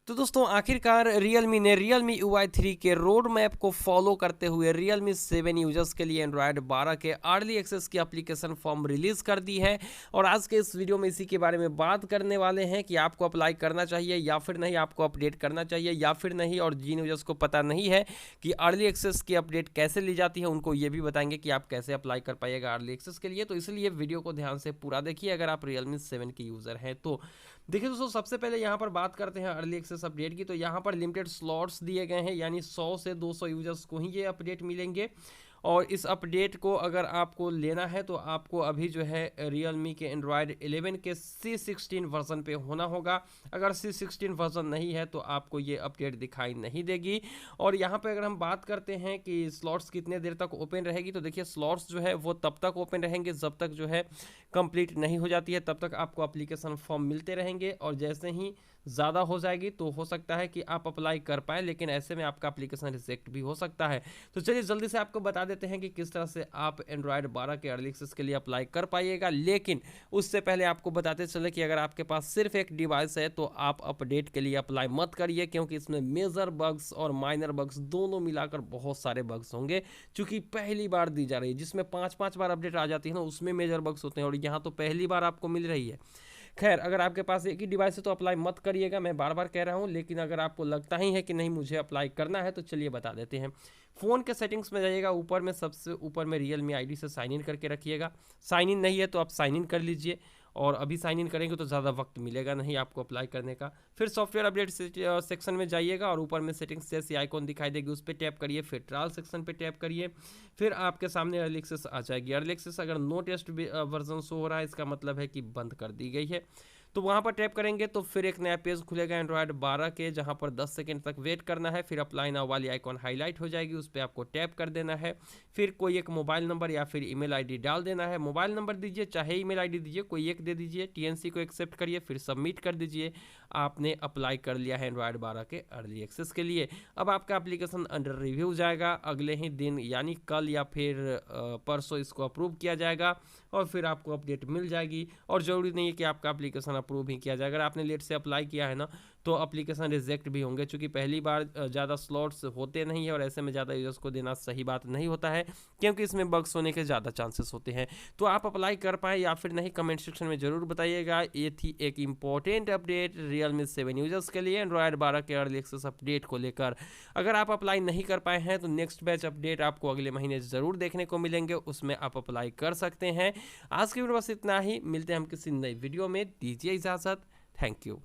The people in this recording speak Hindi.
तो दोस्तों आखिरकार Realme ने Realme UI3 के रोड मैप को फॉलो करते हुए Realme 7 यूजर्स के लिए Android 12 के अर्ली एक्सेस की एप्लीकेशन फॉर्म रिलीज कर दी है। और आज के इस वीडियो में इसी के बारे में बात करने वाले हैं कि आपको अप्लाई करना चाहिए या फिर नहीं, आपको अपडेट करना चाहिए या फिर नहीं। और जिन यूजर्स को पता नहीं है कि अर्ली एक्सेस की अपडेट कैसे ली जाती है, उनको ये भी बताएंगे कि आप कैसे अप्लाई कर पाइएगा अर्ली एक्सेस के लिए। तो इसलिए वीडियो को ध्यान से पूरा देखिए अगर आप Realme 7 के यूज़र हैं तो। देखिए दोस्तों, सबसे पहले यहाँ पर बात करते हैं अर्ली एक्सेस अपडेट की। तो यहाँ पर लिमिटेड स्लॉट्स दिए गए हैं, यानी 100 से 200 यूजर्स को ही ये अपडेट मिलेंगे। और इस अपडेट को अगर आपको लेना है तो आपको अभी जो है Realme के Android 11 के C16 वर्जन पे होना होगा। अगर C16 वर्जन नहीं है तो आपको ये अपडेट दिखाई नहीं देगी। और यहाँ पे अगर हम बात करते हैं कि स्लॉट्स कितने देर तक ओपन रहेगी, तो देखिए स्लॉट्स जो है वो तब तक ओपन रहेंगे जब तक जो है कंप्लीट नहीं हो जाती है, तब तक आपको एप्लीकेशन फॉर्म मिलते रहेंगे। और जैसे ही ज़्यादा हो जाएगी तो हो सकता है कि आप अप्लाई कर पाएँ, लेकिन ऐसे में आपका एप्लीकेशन रिजेक्ट भी हो सकता है। तो चलिए जल्दी से आपको बता देते हैं कि किस तरह से आप एंड्रॉयड 12 के अर्ली एक्सेस के लिए अप्लाई कर पाइएगा। लेकिन उससे पहले आपको बताते चले कि अगर आपके पास सिर्फ एक डिवाइस है तो आप अपडेट के लिए अप्लाई मत करिए, क्योंकि इसमें मेजर बग्स और माइनर बग्स दोनों मिलाकर बहुत सारे बग्स होंगे। चूंकि पहली बार दी जा रही है, जिसमें 5-5 बार अपडेट आ जाती है ना, उसमें मेजर बग्स होते हैं, और यहाँ तो पहली बार आपको मिल रही है। खैर, अगर आपके पास एक ही डिवाइस है तो अप्लाई मत करिएगा, मैं बार बार कह रहा हूँ। लेकिन अगर आपको लगता ही है कि नहीं मुझे अप्लाई करना है, तो चलिए बता देते हैं। फ़ोन के सेटिंग्स में जाइएगा, ऊपर में सबसे ऊपर में Realme ID से साइन इन करके रखिएगा। साइन इन नहीं है तो आप साइन इन कर लीजिए, और अभी साइन इन करेंगे तो ज़्यादा वक्त मिलेगा नहीं आपको अप्लाई करने का। फिर सॉफ्टवेयर अपडेट सेक्शन में जाइएगा, और ऊपर में सेटिंग्स जैसी आइकॉन दिखाई देगी उस पर टैप करिए। फिर ट्रायल सेक्शन पे टैप करिए, फिर आपके सामने अर्ली एक्सेस आ जाएगी। अर्ली एक्सेस अगर नो टेस्ट वर्जन शो हो रहा है, इसका मतलब है कि बंद कर दी गई है। तो वहाँ पर टैप करेंगे तो फिर एक नया पेज खुलेगा एंड्रॉयड 12 के, जहाँ पर 10 सेकंड तक वेट करना है। फिर अप्लाई नाउ वाली आइकॉन हाईलाइट हो जाएगी, उस पर आपको टैप कर देना है। फिर कोई एक मोबाइल नंबर या फिर ईमेल आईडी डाल देना है। मोबाइल नंबर दीजिए चाहे ईमेल आईडी दीजिए, कोई एक दे दीजिए। TNC को एक्सेप्ट करिए, फिर सबमिट कर दीजिए। आपने अप्लाई कर लिया है एंड्रॉयड 12 के अर्ली एक्सेस के लिए। अब आपका एप्लीकेशन अंडर रिव्यू जाएगा, अगले ही दिन यानी कल या फिर परसों इसको अप्रूव किया जाएगा, और फिर आपको अपडेट मिल जाएगी। और ज़रूरी नहीं है कि आपका एप्लीकेशन अप्रूव ही किया जाए। अगर आपने लेट से अप्लाई किया है ना, तो एप्लीकेशन रिजेक्ट भी होंगे, क्योंकि पहली बार ज़्यादा स्लॉट्स होते नहीं है, और ऐसे में ज़्यादा यूजर्स को देना सही बात नहीं होता है, क्योंकि इसमें बग्स होने के ज़्यादा चांसेस होते हैं। तो आप अप्लाई कर पाए या फिर नहीं, कमेंट सेक्शन में ज़रूर बताइएगा। ये थी एक इंपॉर्टेंट अपडेट Realme 7 यूजर्स के लिए एंड्रॉयड 12 के अर्ली एक्सेस अपडेट को लेकर। अगर आप अप्लाई नहीं कर पाए हैं तो नेक्स्ट बैच अपडेट आपको अगले महीने ज़रूर देखने को मिलेंगे, उसमें आप अप्लाई कर सकते हैं। आज की वीडियो बस इतना ही, मिलते हैं हम किसी नई वीडियो में। दीजिए इजाज़त, थैंक यू।